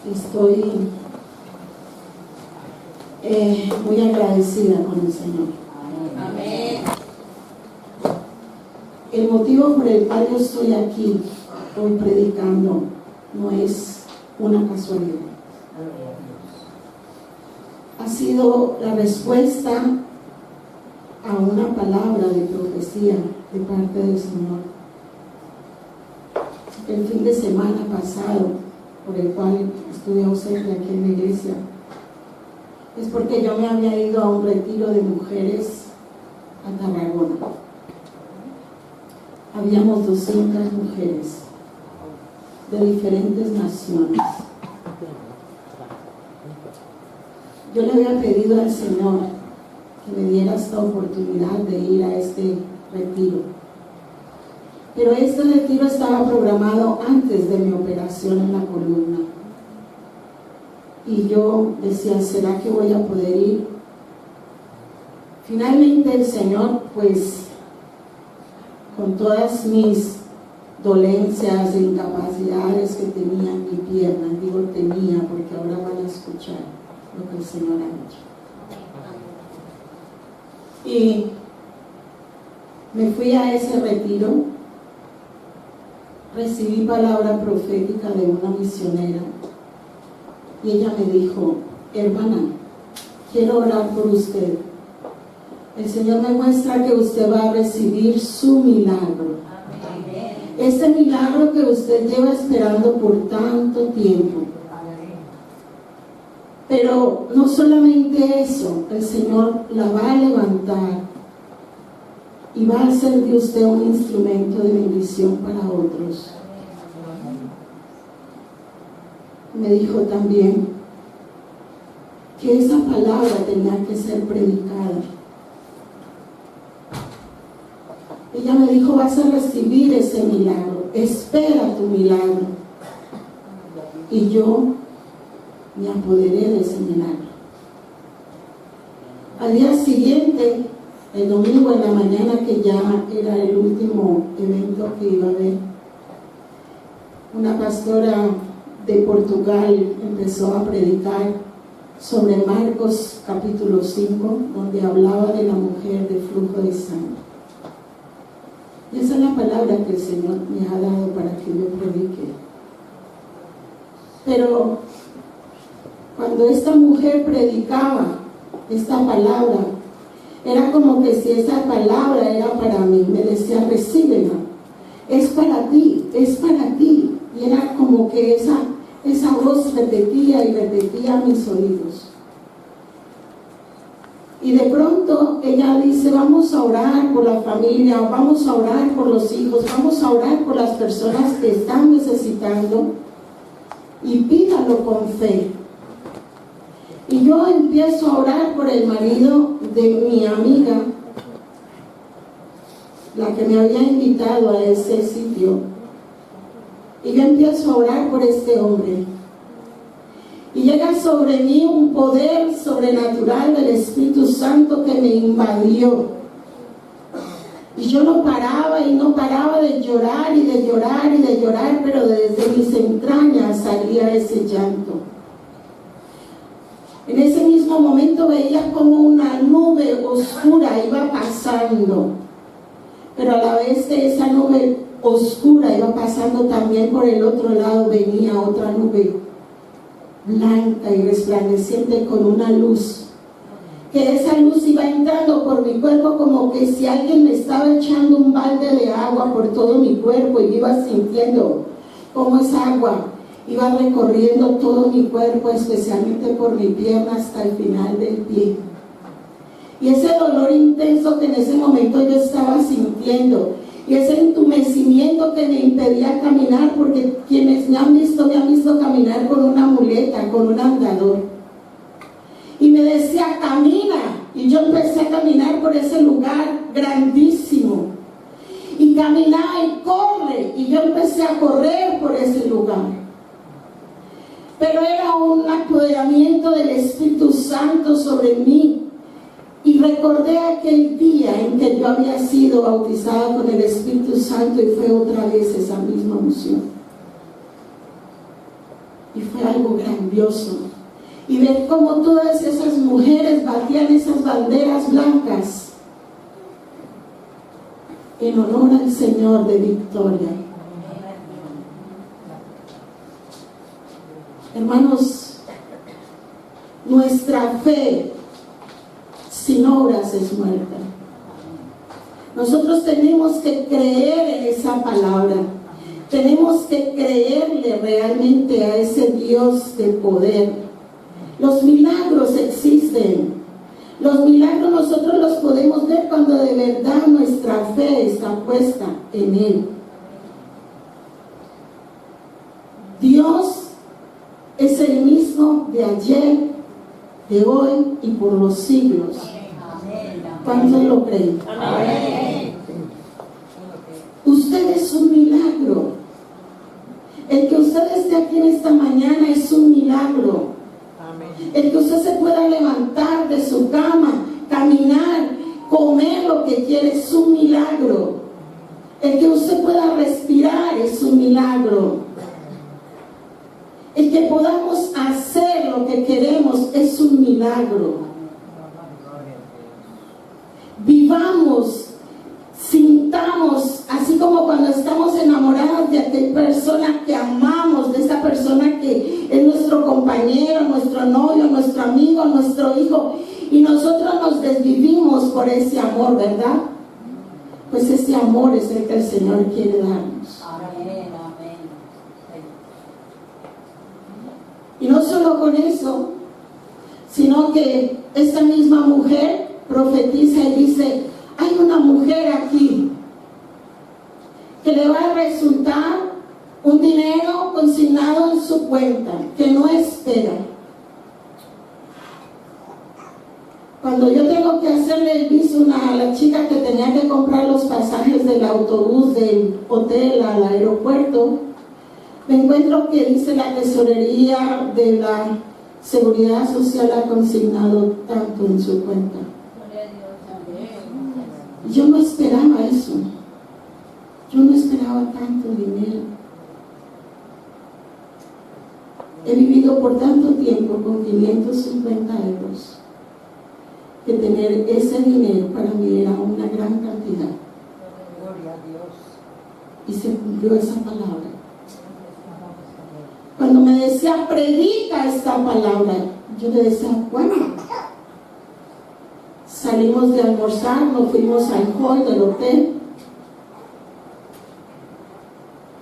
Estoy muy agradecida con el Señor. Amén. El motivo por el cual yo estoy aquí hoy predicando no es una casualidad. Ha sido la respuesta a una palabra de profecía de parte del Señor. El fin de semana pasado, por el cual estuve ausente aquí en la iglesia, es porque yo me había ido a un retiro de mujeres a Tarragona. Habíamos 200 mujeres de diferentes naciones. Yo le había pedido al Señor que me diera esta oportunidad de ir a este retiro, pero este retiro estaba programado antes de mi operación en la columna, y yo decía, ¿será que voy a poder ir? Finalmente el Señor, pues con todas mis dolencias e incapacidades que tenía en mi pierna, digo tenía porque ahora van a escuchar lo que el Señor ha hecho, y me fui a ese retiro. Recibí palabra profética de una misionera y ella me dijo, hermana, quiero orar por usted. El Señor me muestra que usted va a recibir su milagro. Ese milagro que usted lleva esperando por tanto tiempo. Pero no solamente eso, el Señor la va a levantar y va a hacer de usted un instrumento de bendición para otros. Me dijo también que esa palabra tenía que ser predicada. Ella me dijo, vas a recibir ese milagro, espera tu milagro. Y yo me apoderé de ese milagro. Al día siguiente, el domingo en la mañana, que ya era el último evento que iba a haber, una pastora de Portugal empezó a predicar sobre Marcos capítulo 5, donde hablaba de la mujer de flujo de sangre. Y esa es la palabra que el Señor me ha dado para que yo predique. Pero cuando esta mujer predicaba esta palabra, era como que si esa palabra era para mí. Me decía, recíbela, es para ti, es para ti. Y era como que esa voz repetía y repetía a mis oídos. Y de pronto ella dice, vamos a orar por la familia, vamos a orar por los hijos, vamos a orar por las personas que están necesitando, y pídalo con fe. Y yo empiezo a orar por el marido de mi amiga, la que me había invitado a ese sitio. Y yo empiezo a orar por este hombre. Y llega sobre mí un poder sobrenatural del Espíritu Santo que me invadió. Y yo no paraba y no paraba de llorar y de llorar y de llorar, pero desde mis entrañas salía ese llanto. En ese mismo momento veía como una nube oscura iba pasando, pero a la vez que esa nube oscura iba pasando, también por el otro lado venía otra nube blanca y resplandeciente con una luz, que esa luz iba entrando por mi cuerpo como que si alguien me estaba echando un balde de agua por todo mi cuerpo, y iba sintiendo como esa agua iba recorriendo todo mi cuerpo, especialmente por mi pierna hasta el final del pie. Y ese dolor intenso que en ese momento yo estaba sintiendo, y ese entumecimiento que me impedía caminar, porque quienes me han visto caminar con una muleta, con un andador. Y me decía, camina. Y yo empecé a caminar por ese lugar grandísimo. Y caminaba y corre. Y yo empecé a correr por ese lugar. Pero era un apoderamiento del Espíritu Santo sobre mí. Y recordé aquel día en que yo había sido bautizada con el Espíritu Santo, y fue otra vez esa misma unción. Y fue algo grandioso. Y ver cómo todas esas mujeres batían esas banderas blancas en honor al Señor de Victoria. Hermanos, nuestra fe sin obras es muerta. Nosotros tenemos que creer en esa palabra. Tenemos que creerle realmente a ese Dios de poder. Los milagros existen. Los milagros nosotros los podemos ver cuando de verdad nuestra fe está puesta en Él. Dios es el mismo de ayer, de hoy y por los siglos. ¿Cuántos lo creen? Amén. Usted es un milagro. El que usted esté aquí en esta mañana es un milagro. El que usted se pueda levantar de su cama, caminar, comer lo que quiere es un milagro. El que usted pueda respirar es un milagro. El que podamos hacer lo que queremos es un milagro. Vivamos, sintamos, así como cuando estamos enamorados de aquella persona que amamos, de esa persona que es nuestro compañero, nuestro novio, nuestro amigo, nuestro hijo, y nosotros nos desvivimos por ese amor, ¿verdad? Pues ese amor es el que el Señor quiere darnos. Amén, amén. Y no solo con eso, sino que esta misma mujer profetiza y dice: hay una mujer aquí que le va a resultar un dinero consignado en su cuenta que no espera. Cuando yo tengo que hacerle el viso a la chica que tenía que comprar los pasajes del autobús del hotel al aeropuerto, me encuentro que dice la tesorería de la Seguridad Social ha consignado tanto en su cuenta. Yo no esperaba eso. Yo no esperaba tanto dinero. He vivido por tanto tiempo con 550 euros que tener ese dinero para mí era una gran cantidad. Gloria a Dios. Y se cumplió esa palabra. Cuando me decía: predica esta palabra, yo le decía: bueno. Salimos de almorzar, nos fuimos al hall del hotel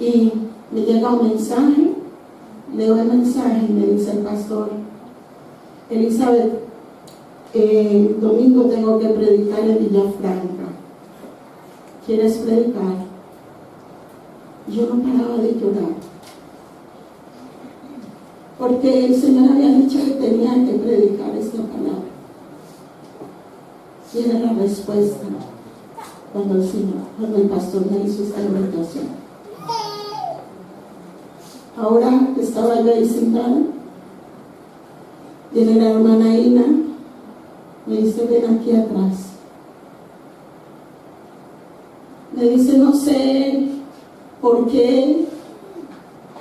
y me llega un mensaje. Leo el mensaje y me dice el pastor: Elizabeth, el domingo tengo que predicar en Villafranca. ¿Quieres predicar? Yo no paraba de llorar, porque el Señor había dicho que tenía que predicar esta palabra. Y era la respuesta cuando el pastor me hizo esta invitación. Ahora que estaba yo ahí sentada, viene la hermana Ina, me dice: ven aquí atrás. Me dice: no sé por qué,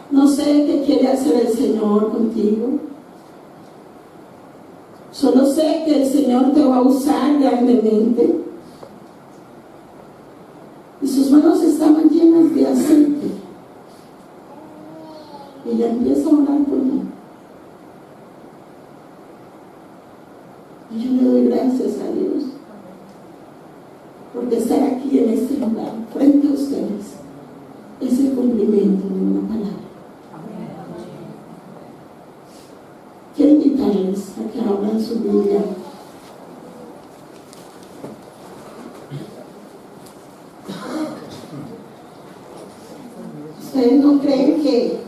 no sé qué quiere hacer el Señor contigo. Solo sé que el Señor te va a usar grandemente. Y sus manos estaban llenas de aceite. Y ella empieza a orar por mí. Y yo le doy gracias a Dios porque estar aquí en este lugar, frente a ustedes, es el cumplimiento de una palabra. Quiero invitarles a que abran su Biblia. ¿Ustedes no creen que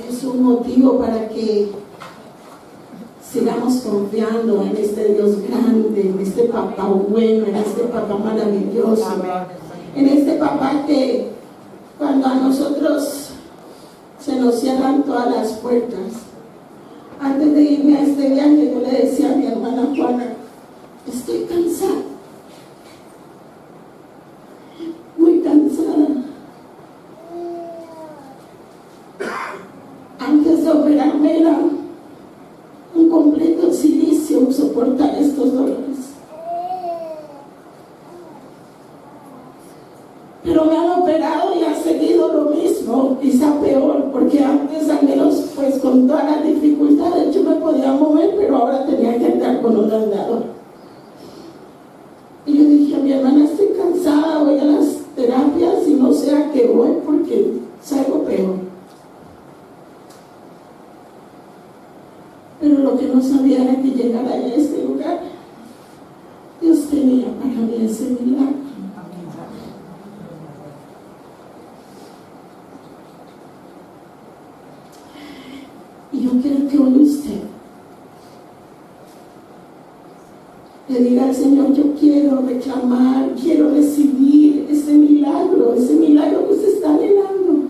es un motivo para que sigamos confiando en este Dios grande, en este papá bueno, en este papá maravilloso, en este papá que cuando a nosotros se nos cierran todas las puertas? Antes de irme a este viaje, yo le decía a mi hermana Juana: estoy cansada, muy cansada. después de operarme era un completo silicio soportar estos dolores. Pero me han operado y ha seguido lo mismo, quizá peor, porque antes al menos pues con todas las dificultades yo me podía mover, pero ahora tenía que andar con un andador. Y yo dije a mi hermana, estoy cansada, voy a las terapias y no sé a qué voy porque salgo peor. Pero lo que no sabía era que llegar a este lugar, Dios tenía para mí ese milagro. Y yo quiero que hoy usted le diga al Señor, yo quiero reclamar, quiero recibir ese milagro que usted está anhelando.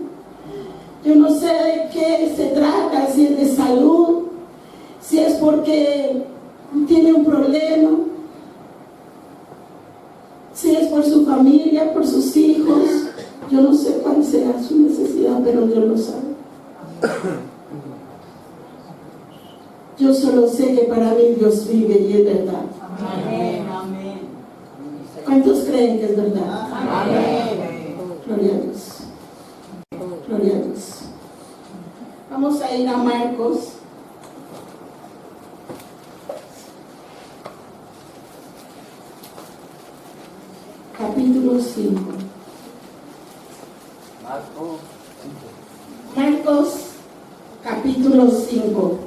Yo no sé de qué se trata, si es de salud, si es porque tiene un problema, si es por su familia, por sus hijos. Yo no sé cuál sea su necesidad, pero Dios lo sabe. Yo solo sé que para mí Dios vive y es verdad. Amén, amén. ¿Cuántos creen que es verdad? Amén. Gloria a Dios. Gloria a Dios. Vamos a ir a Marcos. Capítulo 5. Marcos, capítulo 5.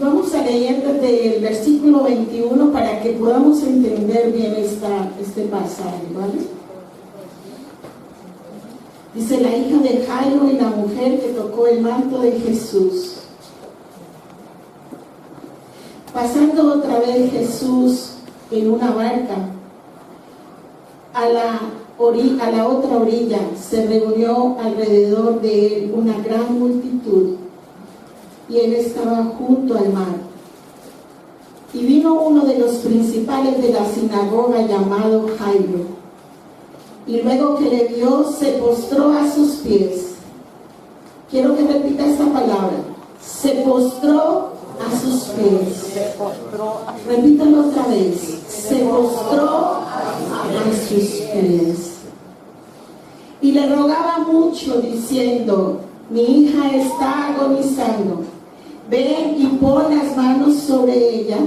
Vamos a leer desde el versículo 21 para que podamos entender bien este pasaje, ¿vale? Dice: la hija de Jairo y la mujer que tocó el manto de Jesús. Pasando otra vez Jesús en una barca a la otra orilla, se reunió alrededor de él una gran multitud, y él estaba junto al mar. Y vino uno de los principales de la sinagoga llamado Jairo, y luego que le vio, se postró a sus pies. Quiero que repita esta palabra: se postró a sus pies. Repítalo otra vez: se postró a sus pies. Y le rogaba mucho, diciendo: mi hija está agonizando. Ven y pon las manos sobre ella,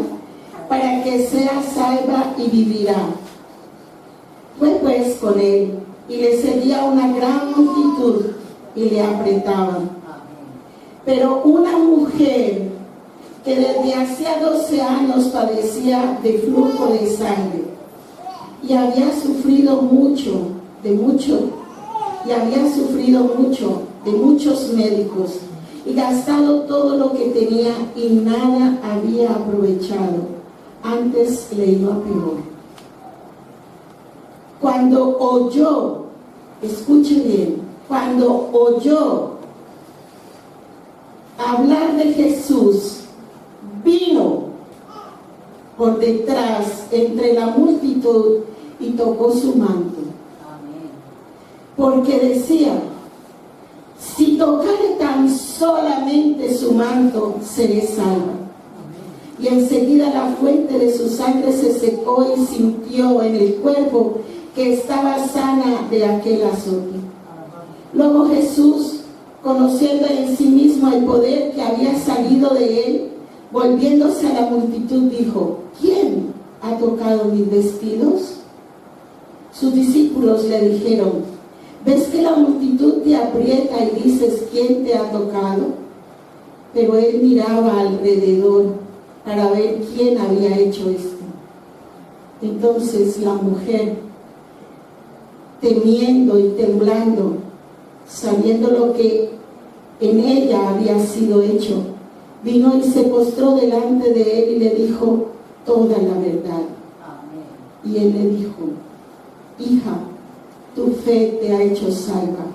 para que sea salva y vivirá. Fue pues con él, y le seguía una gran multitud, y le apretaban. Pero una mujer que desde hacía 12 años padecía de flujo de sangre, y había sufrido mucho de muchos médicos, y gastado todo lo que tenía, y nada había aprovechado, antes le iba peor. Cuando oyó, escuche bien, cuando oyó hablar de Jesús, vino por detrás entre la multitud y tocó su manto. Porque decía: si tocare tan solamente su manto, seré salva. Y enseguida la fuente de su sangre se secó, y sintió en el cuerpo que estaba sana de aquel azote. Luego Jesús, conociendo en sí mismo el poder que había salido de él, volviéndose a la multitud, dijo: ¿quién ha tocado mis vestidos? Sus discípulos le dijeron: ¿ves que la multitud te aprieta y dices: ¿quién te ha tocado? Pero él miraba alrededor para ver quién había hecho esto. Entonces la mujer, temiendo y temblando, sabiendo lo que en ella había sido hecho, vino y se postró delante de él y le dijo toda la verdad. Y él le dijo: hija, tu fe te ha hecho salva.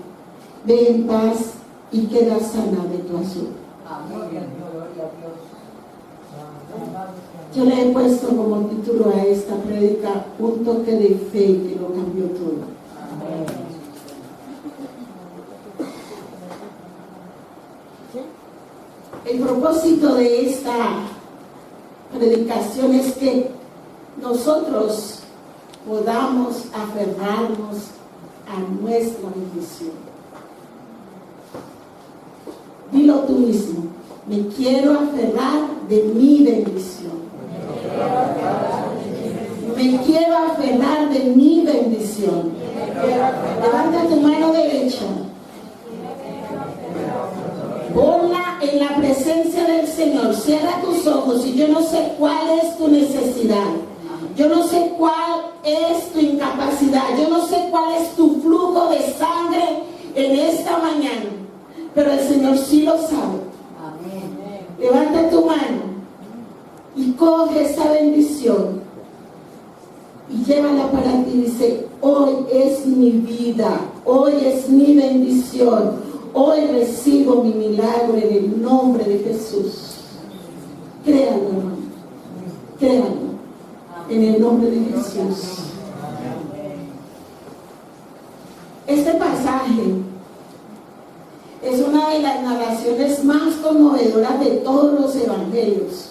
Ve en paz y queda sana de tu azote. Amén. Gloria a Dios. Yo le he puesto como título a esta prédica un toque de fe que lo cambió todo. El propósito de esta predicación es que nosotros podamos aferrarnos a nuestra bendición. Dilo tú mismo: me quiero aferrar de mi bendición. Me quiero aferrar de mi bendición. Levanta tu mano derecha. Ponla en la presencia del Señor. Cierra tus ojos y yo no sé cuál es tu necesidad. Yo no sé cuál es tu incapacidad. Yo no sé cuál es tu flujo de sangre en esta mañana. Pero el Señor sí lo sabe. Levanta tu mano y coge esa bendición y llévala para ti. Dice: hoy es mi vida, hoy es mi bendición, hoy recibo mi milagro en el nombre de Jesús. Créalo, hermano, créalo, en el nombre de Jesús. Este pasaje es una de las narraciones más conmovedoras de todos los evangelios,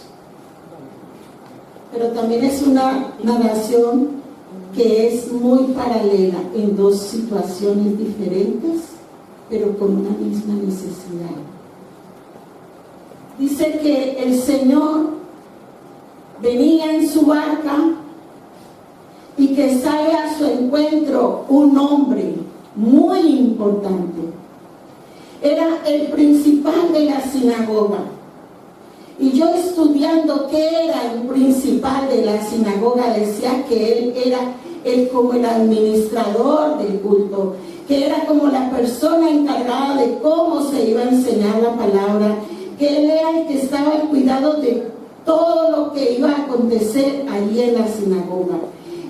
pero también es una narración que es muy paralela en dos situaciones diferentes, pero con una misma necesidad. Dice que el Señor venía en su barca y que sale a su encuentro un hombre muy importante. Era el principal de la sinagoga. Y yo, estudiando qué era el principal de la sinagoga, decía que él era como el administrador del culto, que era como la persona encargada de cómo se iba a enseñar la palabra, que él era el que estaba al cuidado de todo lo que iba a acontecer allí en la sinagoga.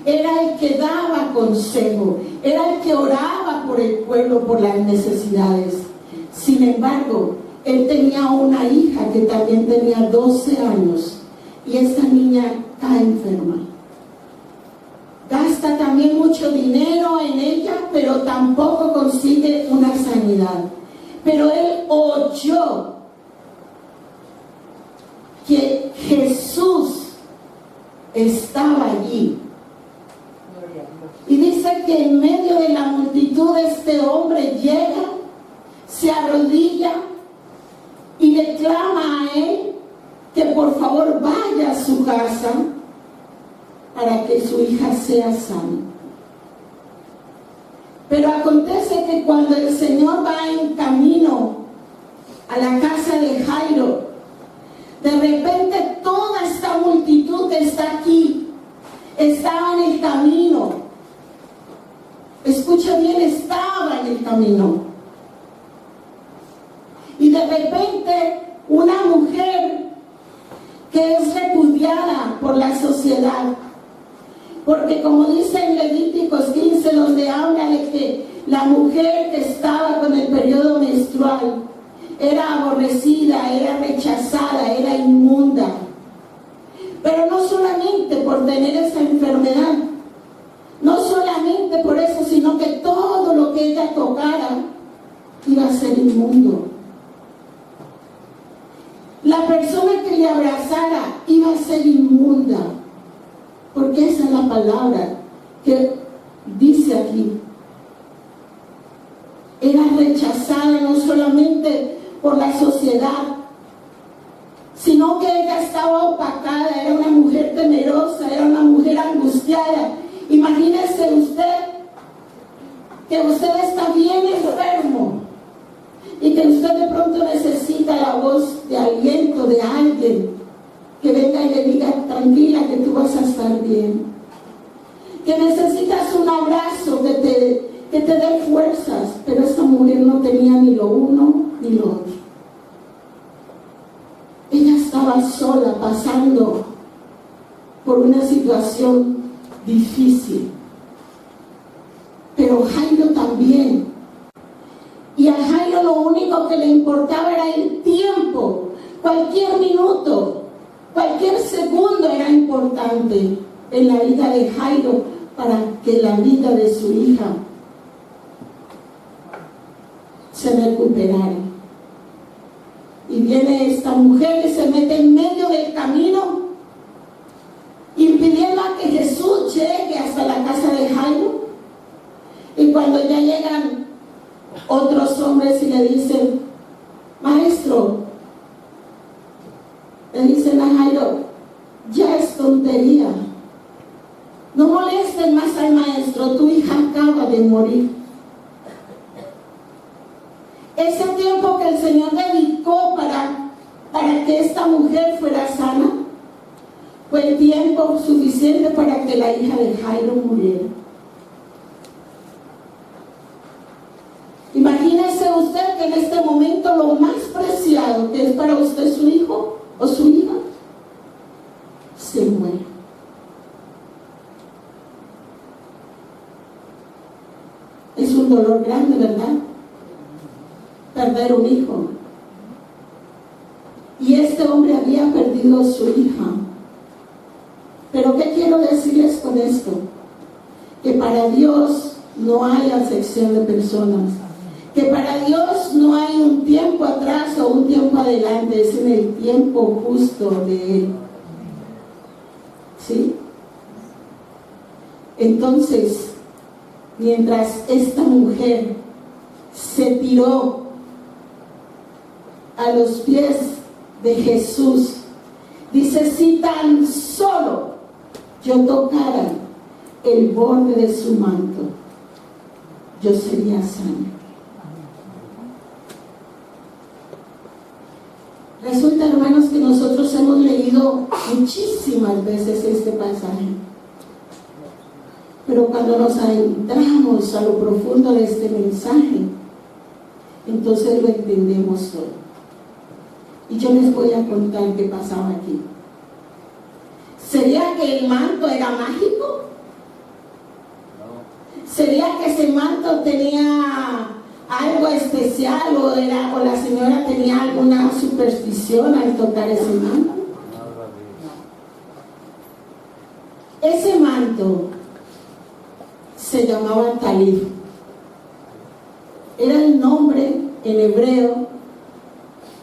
Era el que daba consejo, era el que oraba por el pueblo, por las necesidades. Sin embargo, él tenía una hija que también tenía 12 años y esa niña cae enferma. Gasta también mucho dinero en ella, pero tampoco consigue una sanidad. Pero él oyó que Jesús estaba allí. Y dice que en medio de la multitud este hombre llega, se arrodilla y le clama a él que por favor vaya a su casa para que su hija sea sana. Pero acontece que cuando el Señor va en camino a la casa de Jairo, de repente toda esta multitud que está aquí estaba en el camino. Escucha bien, estaba en el camino. Y de repente una mujer que es repudiada por la sociedad, porque como dice en Levíticos 15, donde habla de que la mujer que estaba con el periodo menstrual era aborrecida, era rechazada, era inmunda, pero no solamente por tener esa enfermedad, no solamente por eso, sino que todo lo que ella tocara iba a ser inmundo. La persona que le abrazara iba a ser inmunda, porque esa es la palabra que dice aquí. Era rechazada no solamente por la sociedad, sino que ella estaba opacada, era una mujer temerosa, era una mujer angustiada. Imagínese usted que usted está bien enfermo y que usted de pronto necesita la voz de aliento de alguien que venga y le diga: tranquila, que tú vas a estar bien. Que necesitas un abrazo que te dé fuerzas. Pero esta mujer no tenía ni lo uno ni lo otro. Ella estaba sola, pasando por una situación difícil. Pero Jairo también. Y a Jairo lo único que le importaba era el tiempo. Cualquier minuto Cualquier segundo era importante en la vida de Jairo para que la vida de su hija se recuperara. Y viene esta mujer y se mete en medio del camino, impidiendo a que Jesús llegue hasta la casa de Jairo. Y cuando ya llegan otros hombres y le dicen: maestro, le dicen a Jairo, ya es tontería, no molesten más al maestro, tu hija acaba de morir. Ese tiempo que el Señor dedicó para que esta mujer fuera sana fue el tiempo suficiente para que la hija de Jairo muriera. Imagínese usted que en este momento lo más preciado que es para usted su hijo o su hija se muere. Es un dolor grande, ¿verdad? Perder un hijo. Y este hombre había perdido a su hija. Pero ¿qué quiero decirles con esto? Que para Dios no hay acepción de personas. Que para Dios no hay un tiempo atrás o un tiempo adelante, es en el tiempo justo de Él. ¿Sí? Entonces, mientras esta mujer se tiró a los pies de Jesús, dice: si tan solo yo tocara el borde de su manto, yo sería sana. Resulta, hermanos, que nosotros hemos leído muchísimas veces este pasaje, pero cuando nos adentramos a lo profundo de este mensaje, entonces lo entendemos todo. Y yo les voy a contar qué pasaba aquí. ¿Sería que el manto era mágico? ¿Sería que ese manto tenía algo especial o la señora tenía alguna superstición al tocar ese manto? Ese manto se llamaba talid. Era el nombre en hebreo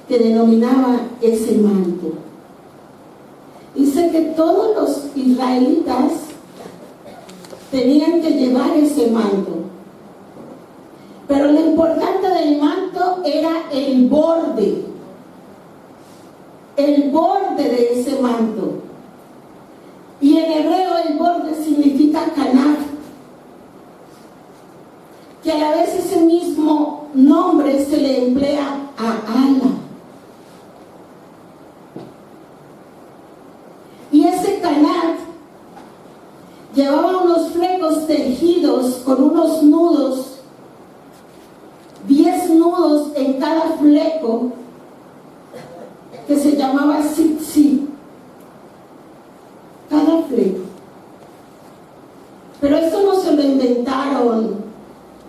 que denominaba ese manto. Dice que todos los israelitas tenían que llevar ese manto, pero lo importante del manto era el borde de ese manto. Y en hebreo el borde significa canaf, que a la vez ese mismo nombre se le emplea a ala. Y ese canaf llevaba unos flecos tejidos con unos nudos, 10 nudos en cada fleco, que se llamaba tzitzit, cada fleco. Pero esto no se lo inventaron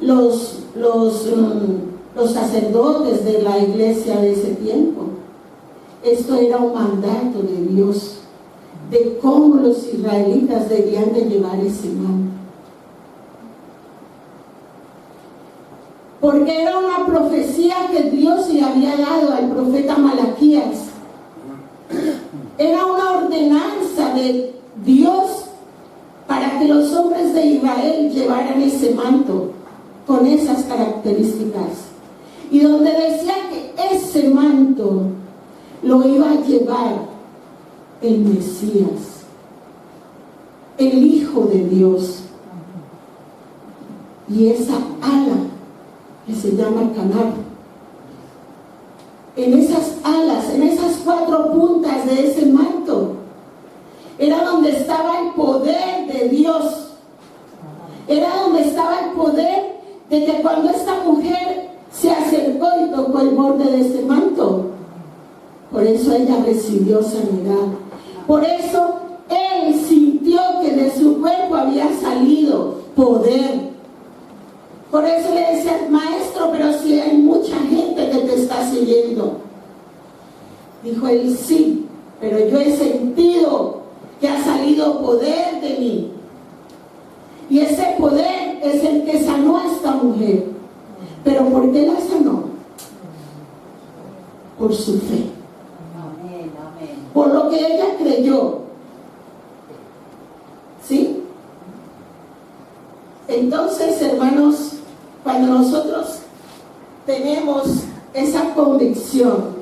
los sacerdotes de la iglesia de ese tiempo. Esto era un mandato de Dios, de cómo los israelitas debían de llevar ese manto. Porque era una profecía que Dios le había dado al profeta Malaquías. Era una ordenanza de Dios para que los hombres de Israel llevaran ese manto con esas características. Y donde decía que ese manto lo iba a llevar el Mesías, el Hijo de Dios. Y esa ala que se llama canal, en esas alas, en esas 4 puntas de ese manto, era donde estaba el poder de Dios. Era donde estaba el poder de que cuando esta mujer se acercó y tocó el borde de ese manto, por eso ella recibió sanidad. Por eso él sintió que de su cuerpo había salido poder. Por eso le decía: maestro, pero si hay mucha gente que te está siguiendo. Dijo él: sí, pero yo he sentido recibido poder de mí. Y ese poder es el que sanó a esta mujer. ¿Pero por qué la sanó? Por su fe. Amén, amén. Por lo que ella creyó. ¿Sí? Entonces, hermanos, cuando nosotros tenemos esa convicción,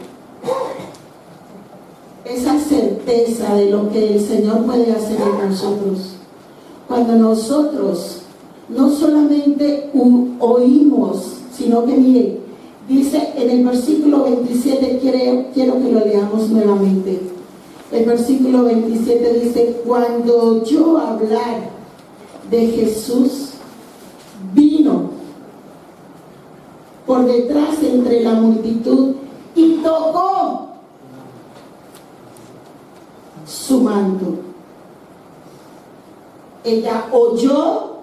esa certeza de lo que el Señor puede hacer en nosotros, cuando nosotros no solamente oímos, sino que miren, dice en el versículo 27, quiero que lo leamos nuevamente. El versículo 27 dice: cuando yo hablar de Jesús, vino por detrás entre la multitud y tocó su manto. Ella oyó,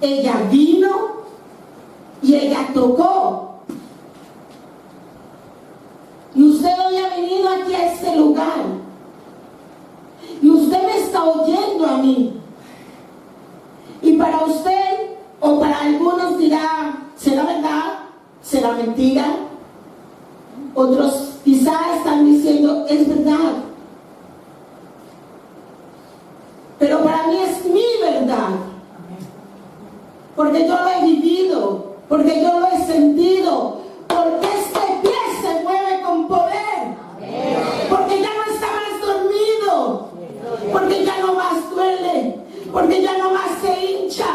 ella vino y ella tocó. Y usted hoy ha venido aquí a este lugar y usted me está oyendo a mí. Y para usted o para algunos dirá: ¿será verdad? ¿Será mentira? Otros quizás están diciendo: es verdad. Pero para mí es mi verdad, porque yo lo he vivido, porque yo lo he sentido, porque este pie se mueve con poder, porque ya no está más dormido, porque ya no más duele, porque ya no más se hincha,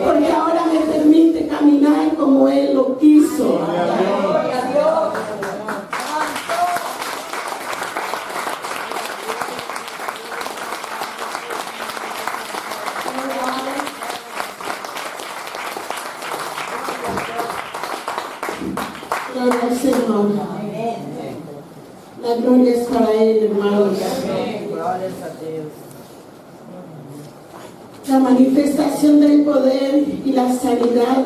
porque ahora me permite caminar como Él lo quiso. Gloria al Señor. La gloria es para Él, hermanos. La manifestación del poder y la sanidad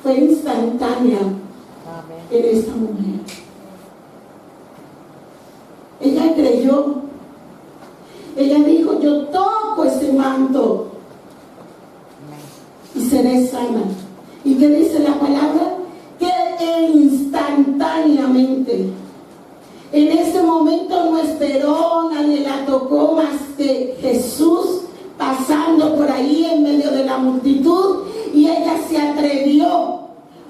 fue instantánea en esta mujer. Ella creyó. Ella dijo: yo toco ese manto y seré sana. ¿Y qué dice la palabra? Que instantáneamente, en ese momento no esperó, nadie la tocó más que Jesús pasando por ahí en medio de la multitud, y ella se atrevió,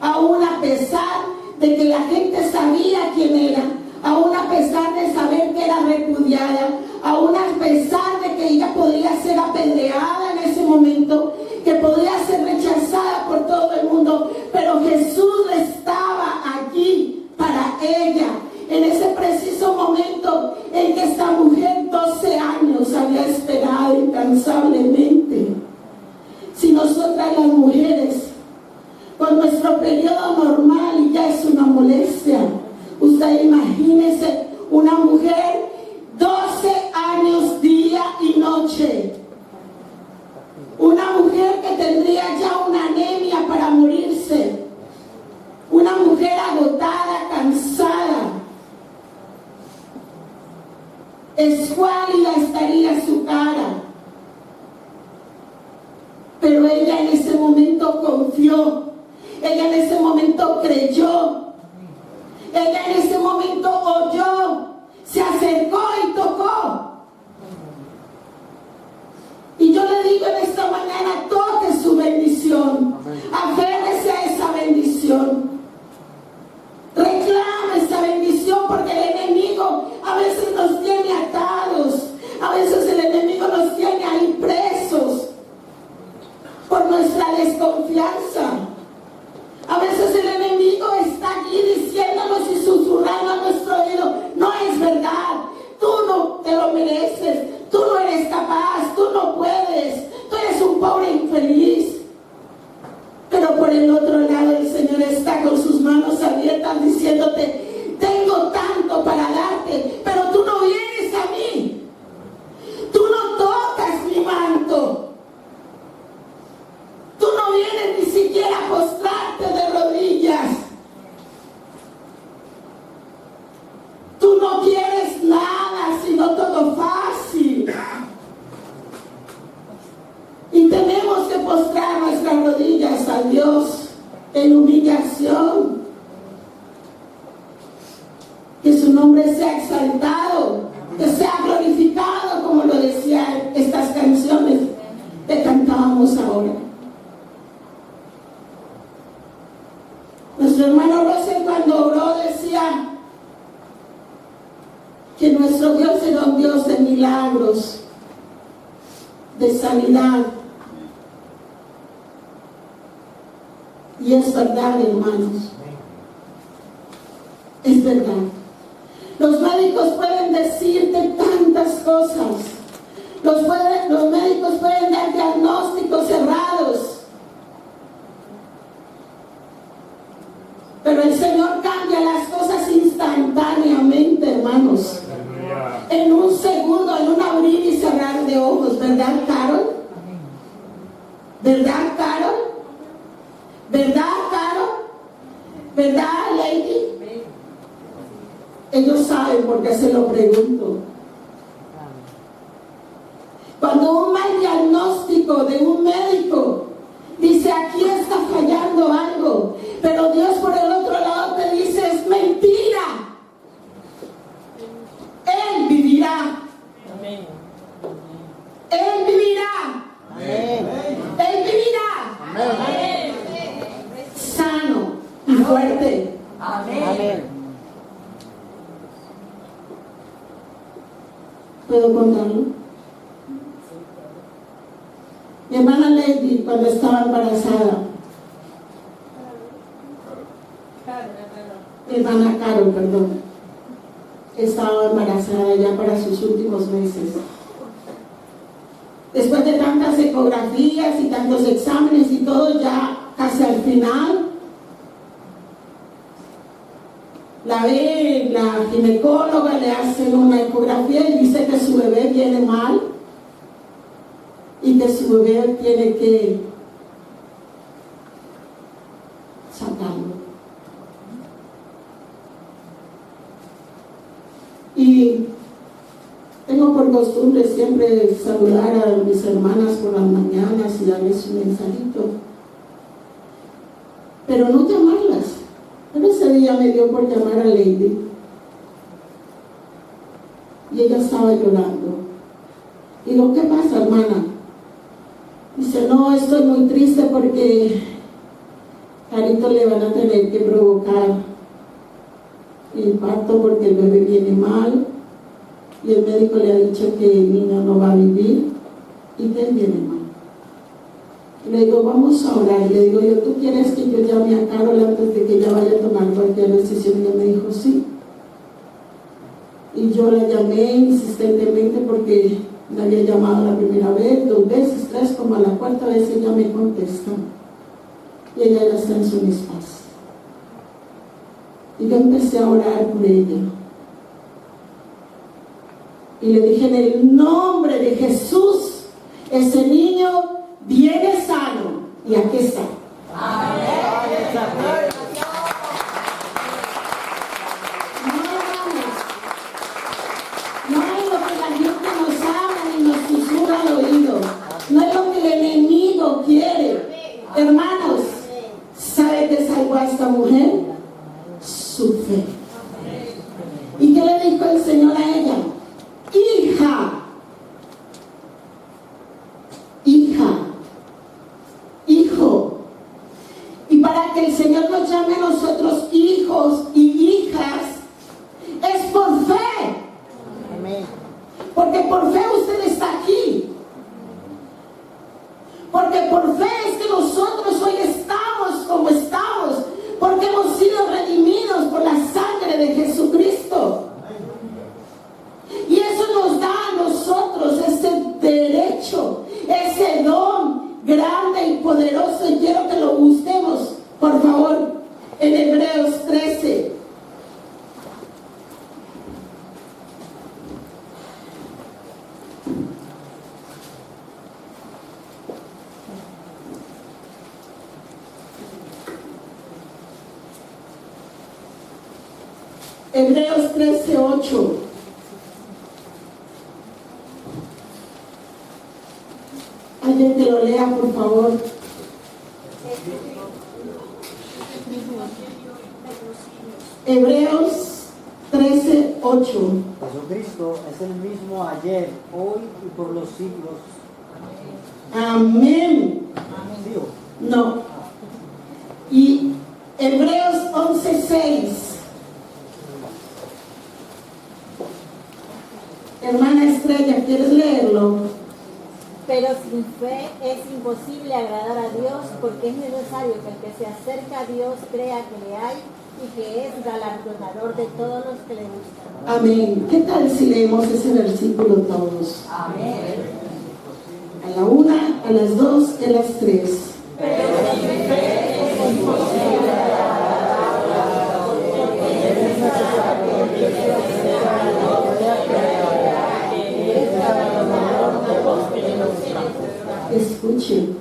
aún a pesar de que la gente sabía quién era, aún a pesar de saber que era repudiada, aún a pesar de que ella podría ser apedreada en ese momento, que podría ser rechazada por todo el mundo, pero Jesús estaba allí para ella. En ese preciso momento en que esta mujer 12 años había esperado incansablemente. Si nosotras las mujeres, con nuestro periodo normal, ya es una molestia, usted imagínese una mujer 12 años día y noche, una mujer que tendría ya una anemia para morirse, una mujer agotada, cansada, escuálida estaría su cara, pero ella en ese momento confió, ella en ese momento creyó, ella en ese momento oyó, se acercó y tocó. Y yo le digo en esta mañana: toque su bendición, aférrese a esa bendición, reclame esa bendición, porque el enemigo a veces nos tiene atados, a veces el enemigo nos tiene ahí presos por nuestra desconfianza. A veces el enemigo está aquí diciéndonos y susurrando a nuestro oído: no es verdad, exaltado, que sea glorificado, como lo decían estas canciones que cantábamos ahora. Nuestro hermano Rosel, cuando oró, decía que nuestro Dios era un Dios de milagros, de sanidad. Y es verdad, hermanos. Es verdad. Los médicos pueden decirte tantas cosas. Los médicos pueden dar diagnósticos cerrados. Pero el Señor cambia las cosas instantáneamente, hermanos. En un segundo, en un abrir y cerrar de ojos. ¿Verdad, Carol? ¿Verdad, Carol? ¿Verdad, Carol? ¿Verdad, Lady? Ellos saben por qué se lo pregunto. Cuando un mal diagnóstico de un médico dice, aquí está fallando algo, pero Dios por el otro lado te dice, es mentira. Él vivirá. Amén. Él vivirá. Amén. Él vivirá. Amén. Sano y fuerte. Amén. ¿Puedo contarlo? Mi hermana Lady, cuando estaba embarazada, mi hermana Carol, perdón, estaba embarazada ya para sus últimos meses. Después de tantas ecografías y tantos exámenes y todo, ya casi al final, la ginecóloga le hace una ecografía y dice que su bebé viene mal y que su bebé tiene que sacarlo. Y tengo por costumbre siempre saludar a mis hermanas por las mañanas y darles un mensajito, pero no llamarlas. Pero ese día me dio por llamar a Lady y ella estaba llorando. Digo, ¿qué pasa, hermana? Dice, no, estoy muy triste porque Carito le van a tener que provocar el parto porque el bebé viene mal y el médico le ha dicho que el niño no va a vivir y que él viene mal. Le digo, vamos a orar. Le digo, ¿tú quieres que yo llame a Carol antes de que ella vaya a tomar cualquier decisión? Y ella me dijo, sí. Y yo la llamé insistentemente porque la había llamado la primera vez, 2 veces, 3, como a la 4ª vez ella me contesta. Y ella ya está en su paz. Y yo empecé a orar por ella. Y le dije, en el nombre de Jesús, ese niño viene sano. Y aquí está. No es lo que la gente nos habla y nos susurra al oído. No es lo que el enemigo quiere. Hermanos, ¿sabe qué salvó a esta mujer? Su fe. ¿Y qué le dijo el Señor a ella? Hija, hijo. Y para que el Señor nos llame a nosotros hijos y hijas, es por fe. Amén. Porque por fe usted está aquí. Porque por fe es que nosotros hoy estamos como estamos. Porque hemos sido redimidos por la sangre de Jesucristo. Y eso nos da a nosotros ese derecho, ese don grande y poderoso. Y quiero que lo busquemos, por favor, en Hebreos 13. Hebreos 13:8. Alguien que lo lea, por favor. Hebreos 13:8. 8. Jesucristo es el mismo ayer, hoy y por los siglos. Amén. ¿Sí o? No. Y Hebreos 11:6. Hermana Estrella, ¿quieres leerlo? Pero sin fe es imposible agradar a Dios, porque es necesario que el que se acerca a Dios crea que le hay y que es galardonador de todos los que le buscan. Amén. ¿Qué tal si leemos ese versículo todos? Amén. A la 1, a las 2 y a las 3. Escuchen,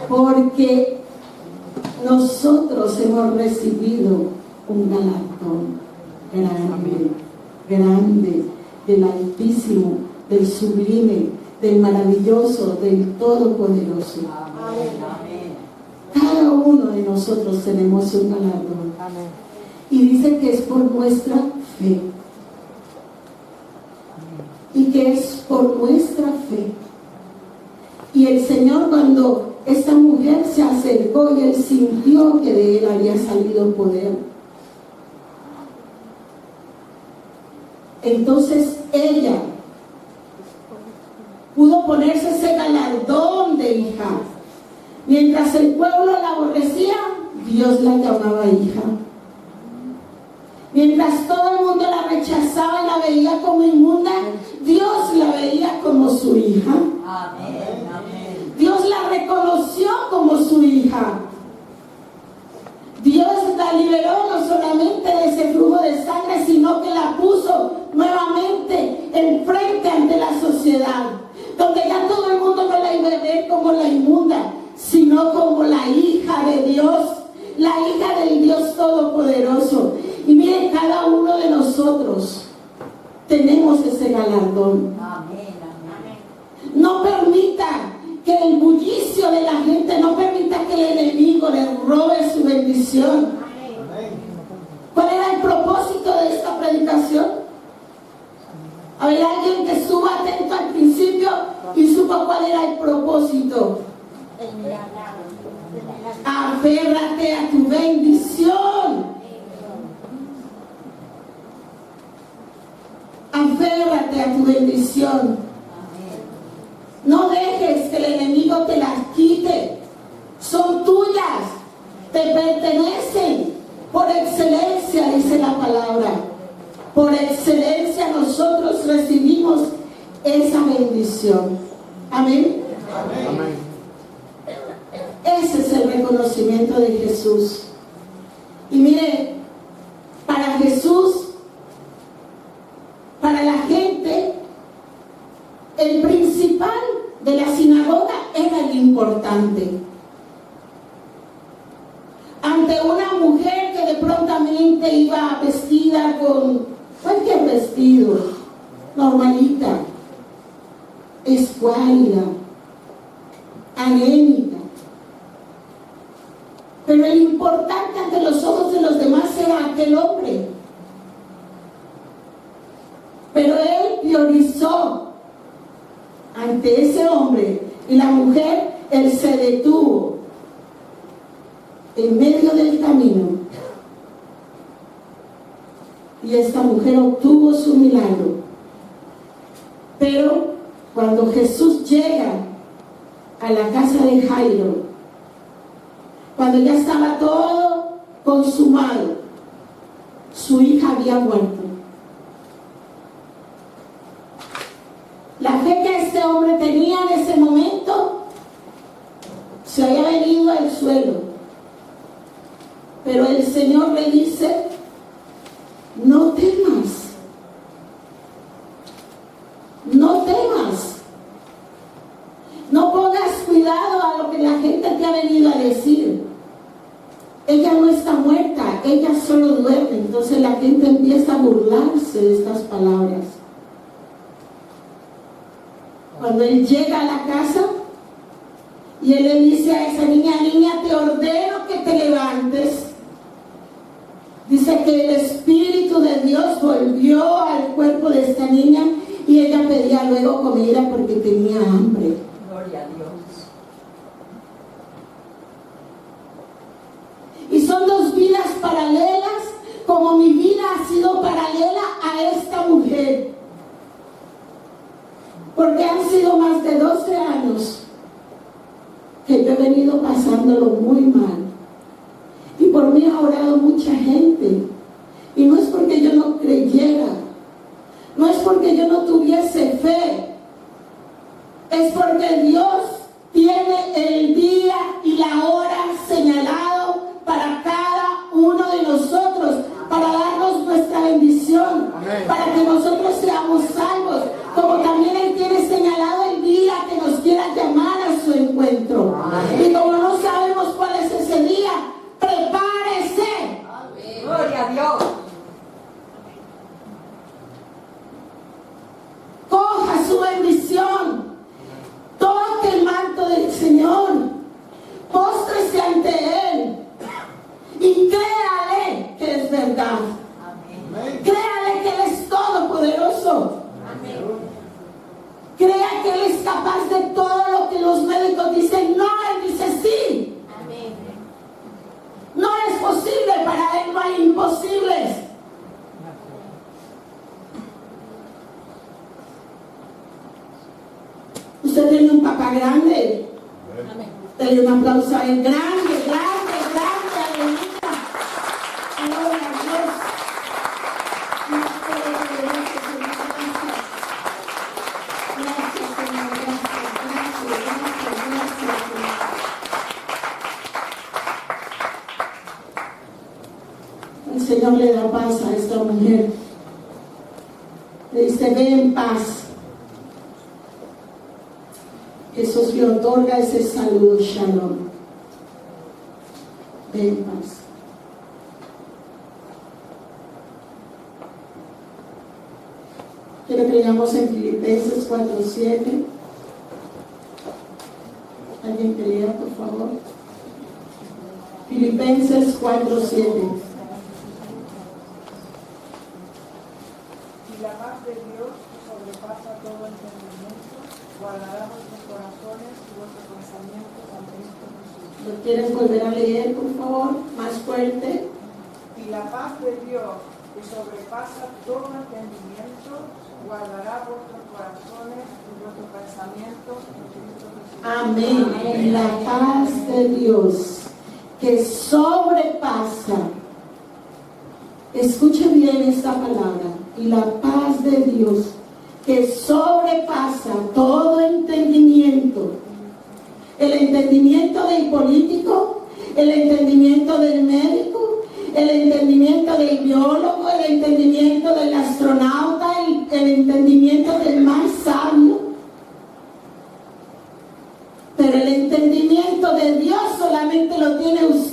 porque nosotros hemos recibido un galardón grande, grande, del Altísimo, del Sublime, del Maravilloso, del Todopoderoso. Cada uno de nosotros tenemos un galardón. Amén. Y dice que es por nuestra fe. Y que es por nuestra fe. Y el Señor, cuando esta mujer se acercó y él sintió que de él había salido poder, entonces ella pudo ponerse ese galardón de hija. Mientras el pueblo la aborrecía, Dios la llamaba hija. Mientras todo el mundo la rechazaba y la veía como inmunda, Dios la veía como su hija. Amén. Amén. Dios la reconoció como su hija. Dios la liberó no solamente de ese flujo de sangre, sino que la puso nuevamente enfrente ante la sociedad, donde ya todo el mundo no la iba a ver como la inmunda, sino como la hija de Dios, la hija del Dios Todopoderoso. Y miren, cada uno de nosotros tenemos ese galardón. Amén. Amén. No permita que el bullicio de la gente, no permita que el enemigo le robe su bendición. ¿Cuál era el propósito de esta predicación? Había alguien que estuvo atento al principio y supo cuál era el propósito. El milagro. Aférrate a tu bendición. Aférrate a tu bendición. No dejes que el enemigo te las quite. Son tuyas. Te pertenecen. Por excelencia, dice la palabra. Por excelencia nosotros recibimos esa bendición. Amén. Amén. Ese es el reconocimiento de Jesús. Y mire, para Jesús, para la gente, el principal de la sinagoga era el importante. Ante una mujer que de prontamente iba vestida con cualquier vestido, normalita, escuálida, anémica. Pero el importante ante los ojos de los demás era aquel hombre. Pero él priorizó ante ese hombre, y la mujer, él se detuvo en medio del camino, y esta mujer obtuvo su milagro. Pero cuando Jesús llega a la casa de Jairo, cuando ya estaba todo consumado, su hija había muerto. La fe que este hombre tenía en ese momento se había venido al suelo. Pero el Señor le dice: no temas, no temas, no pongas cuidado a lo que la gente te ha venido a decir. Ella no está muerta, ella solo duerme. Entonces la gente empieza a burlarse de estas palabras. Cuando él llega a la casa y él le dice a esa niña: niña, te ordeno que te levantes. Dice que el Espíritu de Dios volvió al cuerpo de esta niña y ella pedía luego comida porque tenía hambre. Gloria a Dios. Y son dos vidas paralelas, como mi vida ha sido paralela a esta mujer. Porque han sido más de 12 años que yo he venido pasándolo muy mal. Y por mí ha orado mucha gente. Y no es porque yo no creyera, no es porque yo no tuviese fe, es porque Dios tiene el día y la hora señalado para cada uno de nosotros, para darnos nuestra bendición, para que nosotros seamos salvos, como también Él tiene señalado el día que nos quiera llamar a su encuentro. Y como no sabemos cuál es ese día, prepárese. Gloria a Dios. Coja su bendición, toque el manto del Señor, póstrese ante Él y créale que es verdad. Amén. Créale que Él es todopoderoso. Amén. Crea que Él es capaz de todo lo que los médicos dicen no, Él dice sí. Amén. No es posible, para Él no hay imposibles. Usted tiene un papá grande. Amén. Dale un aplauso a Él. Grande, grande, grande, aleluya. Gloria a Dios. Gracias, Señor. Gracias. El Señor le da paz a esta mujer. Le dice, ve en paz. Jesús le otorga ese saludo, Shalom. Ve en paz. Quiero que leamos en Filipenses 4:7. ¿Alguien que lea, por favor? Filipenses 4:7. Y la paz de Dios, que sobrepasa todo entendimiento, guardará vuestros corazones y vuestros pensamientos en Cristo Jesús. ¿Lo quieren volver a leer, por favor? Más fuerte. Y la paz de Dios, que sobrepasa todo entendimiento, guardará vuestros corazones y vuestros pensamientos en Cristo Jesús. Amén. La paz de Dios que sobrepasa. Escuche bien esta palabra. Y la paz de Dios que sobrepasa todo entendimiento. El entendimiento del político, el entendimiento del médico, el entendimiento del biólogo, el entendimiento del astronauta, el entendimiento del más sabio. Pero el entendimiento de Dios solamente lo tiene usted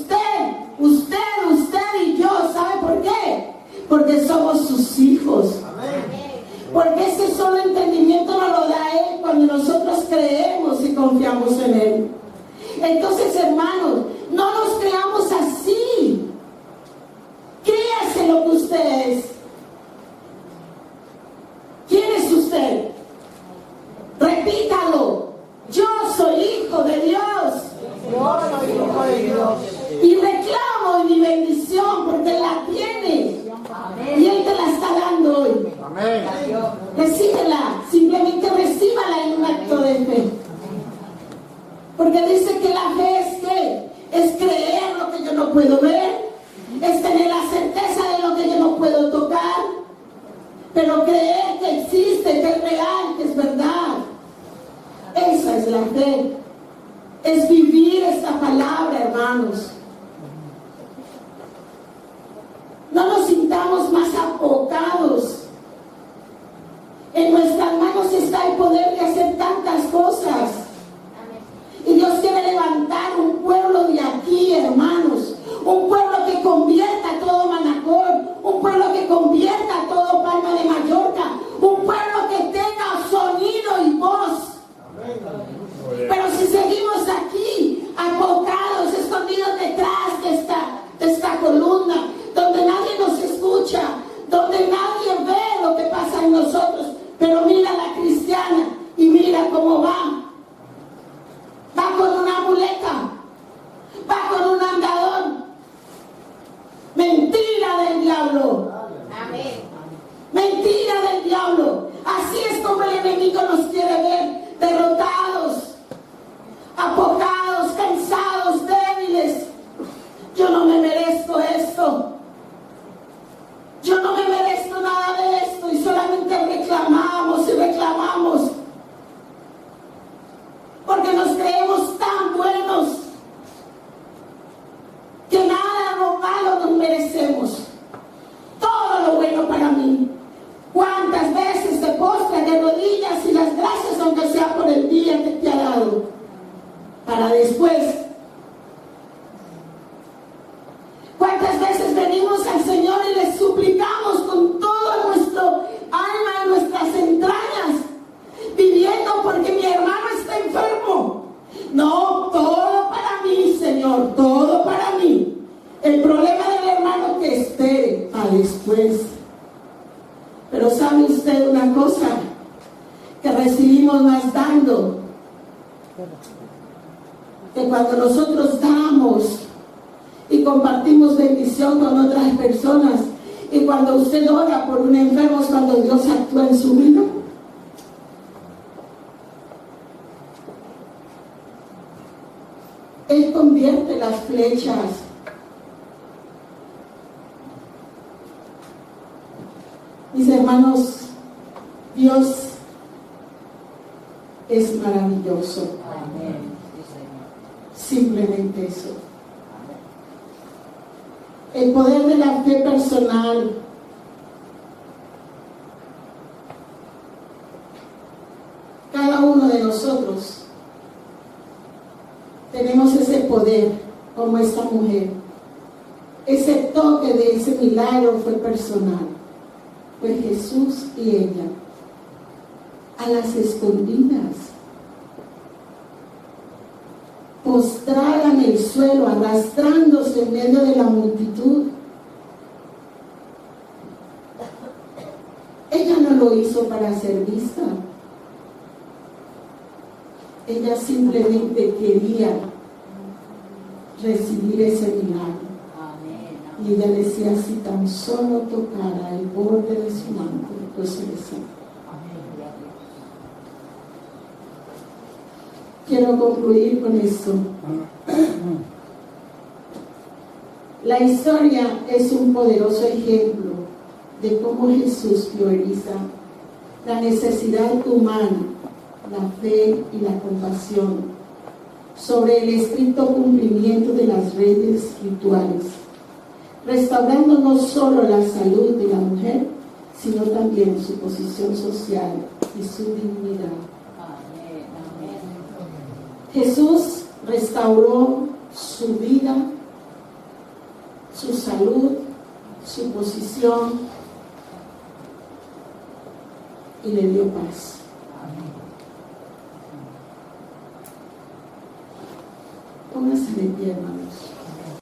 y yo. ¿Sabe por qué? Porque somos sus hijos. Porque ese solo entendimiento nos lo da Él cuando nosotros creemos y confiamos en Él. Entonces, hermanos, no nos creamos así. Créase lo que usted es. ¿Quién es usted? Repítalo. Yo soy hijo de Dios. Yo soy hijo de Dios. Y reclamo mi bendición porque Él la tiene. Amén. Y Él te la está dando hoy. Gloria a Dios. Recíbela, simplemente recíbala en un acto de fe. Porque dice que la fe es ¿qué? Es creer lo que yo no puedo ver, es tener la certeza de lo que yo no puedo tocar, pero creer que existe, que es real, que es verdad. Esa es la fe. Es vivir esta palabra, hermanos. No nos sintamos más apocados. En nuestras manos está el poder de hacer tantas cosas. Y Dios quiere levantar un pueblo de aquí, hermanos. Un pueblo que convierta todo Manacor. Un pueblo que convierta todo Palma de Mallorca. Un pueblo que tenga sonido y voz. Pero si seguimos aquí, apocados, escondidos detrás de esta columna, donde nadie en nosotros. Pero mira la cristiana y mira cómo va. Va con una muleta, va con un andador. Mentira del diablo. Amén. Mentira del diablo. Así es como el enemigo nos quiere ver, derrotados, apocados, cansados, débiles. Yo no me merezco esto. Yo no me merezco nada de esto. Y solamente reclamamos y reclamamos. Porque nos creemos tan buenos que nada lo malo nos merecemos. Todo lo bueno para mí. ¿Cuántas veces te postras de rodillas y las gracias, aunque sea por el día que te ha dado? Para después. ¿Cuántas veces venimos al Señor y le suplicamos con todo nuestro alma y nuestras entrañas, pidiendo porque mi hermano está enfermo? No, todo para mí, Señor, todo para mí. El problema del hermano que espere a después. Pero ¿sabe usted una cosa? Que recibimos más dando. Que cuando nosotros damos y compartimos bendición con otras personas, y cuando usted ora por un enfermo, es cuando Dios actúa en su vida. Él convierte las flechas. Mis hermanos, Dios es maravilloso. Amén. Sí, Simplemente eso. El poder de la fe personal. Cada uno de nosotros tenemos ese poder, como esta mujer. Ese toque de ese milagro fue personal. Fue Jesús y ella, a las escondidas, postrada en el suelo, arrastrándose en medio de la multitud. Ella no lo hizo para ser vista. Ella simplemente quería recibir ese milagro. Y ella decía, si tan solo tocara el borde de su manto, pues se le sana. Quiero concluir con esto. La historia es un poderoso ejemplo de cómo Jesús prioriza la necesidad humana, la fe y la compasión sobre el estricto cumplimiento de las leyes rituales, restaurando no solo la salud de la mujer, sino también su posición social y su dignidad. Jesús restauró su vida, su salud, su posición y le dio paz. Póngase de pie, hermano.